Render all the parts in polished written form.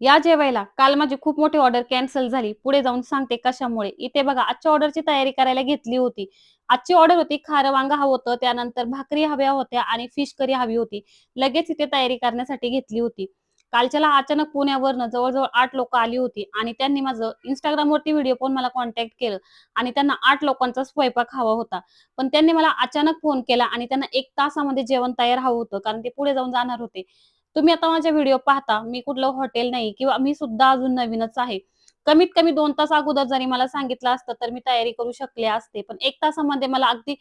या जेवायला. काल माझी खूप मोठी ऑर्डर कॅन्सल झाली. पुढे जाऊन सांगते कशामुळे. इथे बघा आजच्या ऑर्डरची तयारी करायला घेतली होती. आजची ऑर्डर होती खारं वांगं हवं होतं, त्यानंतर भाकरी हव्या होत्या आणि फिश करी हवी होती. लगेच इथे तयारी करण्यासाठी घेतली होती. कालच्याला अचानक पुण्यावरनं जवळ-जवळ 8 लोकं आली होती आणि त्यांनी माझं Instagramवरती व्हिडिओ पाहून मला कॉन्टॅक्ट केलं आणि त्यांना 8 लोकांचा स्वयंपाक हवा होता. पण त्यांनी मला अचानक फोन केला आणि त्यांना 1 तासामध्ये जेवण तयार हवं होतं, कारण ते पुढे जाऊन जाणार होते. तुम्ही आता माझे व्हिडिओ पाहता, मी कुठलं हॉटेल नाही किंवा मी सुद्धा अजून नवीनच आहे. कमीत कमी 2 तास अगोदर जरी मला सांगितलं असतं, तर मी तयारी करू शकले असते. पण 1 तासामध्ये मला अगदी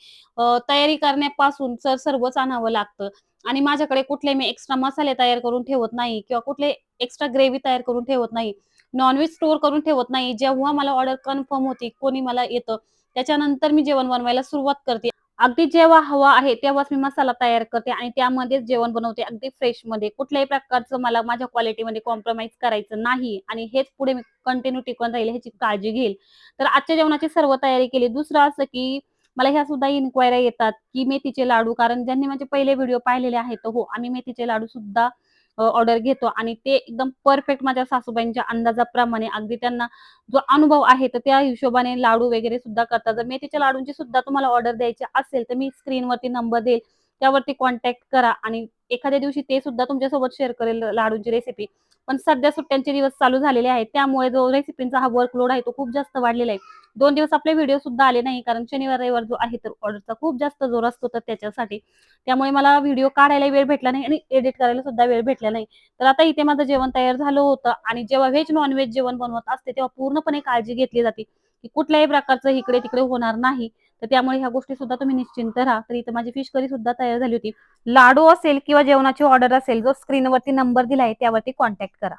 तयारी करण्यापासून सर्वच आणावं लागतं आणि माझ्याकडे कुठले मी एक्स्ट्रा मसाले तयार करून ठेवत नाही किंवा कुठले एक्स्ट्रा ग्रेव्ही तयार करून ठेवत नाही. नॉन-व्हेज स्टोअर करून ठेवत नाही. जेव्हा मला ऑर्डर कन्फर्म होती, कोणी मला येतं, त्याच्यानंतर मी जेवण बनवायला सुरुवात करते. अगदी जेव्हा हवा आहे तेव्हाच मी मसाला तयार करते आणि त्यामध्येच जेवण बनवते अगदी फ्रेशमध्ये. कुठल्याही प्रकारचं मला माझ्या क्वालिटीमध्ये कॉम्प्रोमाईज करायचं नाही आणि हेच पुढे मी कंटिन्यू टिकून राहील ह्याची काळजी घेईल. तर आजच्या जेवणाची सर्व तयारी केली. दुसरं असं की मला ह्या सुद्धा इन्क्वायऱ्या येतात की मेथीचे लाडू, कारण ज्यांनी माझे पहिले व्हिडिओ पाहिलेले आहेत, तर हो, आम्ही मेथीचे लाडू सुद्धा ऑर्डर घेतो आणि ते एकदम परफेक्ट माझ्या सासूबाईंच्या अंदाजाप्रमाणे अगदी त्यांना जो अनुभव आहे, तर त्या हिशोबाने लाडू वगैरे सुद्धा करतात. जर मेथीच्या लाडूंची सुद्धा तुम्हाला ऑर्डर द्यायची असेल, तर मी स्क्रीनवरती नंबर देईल. त्यावरती कॉन्टॅक्ट करा आणि एखाद्या दिवशी ते सुद्धा तुमच्यासोबत शेअर करेल लाडूंची रेसिपी. पण सध्या सुट्ट्यांचे दिवस चालू झालेले आहेत. त्यामुळे जो रेसिपींचा हा वर्कलोड आहे, तो खूप जास्त वाढलेला आहे. 2 दिवस आपले व्हिडिओ सुद्धा आले नाही, कारण शनिवार, रविवार जो आहे, तर ऑर्डरचा खूप जास्त जोर असतो तर त्याच्यासाठी. त्यामुळे मला व्हिडिओ काढायला वेळ भेटला नाही आणि एडिट करायला सुद्धा वेळ भेटला नाही. तर आता इथे माझं जेवण तयार झालं होतं आणि जेव्हा व्हेज, नॉन-व्हेज जेवण बनवत असते, तेव्हा पूर्णपणे काळजी घेतली जाते, की कुठल्याही प्रकारचं इकडे-तिकडे होणार नाही. तर त्यामुळे ह्या गोष्टी सुद्धा तुम्ही निश्चिंत राहा. तर इथं माझी फिश करी सुद्धा तयार झाली होती. लाडू असेल किंवा जेवणाची ऑर्डर असेल, जो स्क्रीनवरती नंबर दिला आहे त्यावरती कॉन्टॅक्ट करा.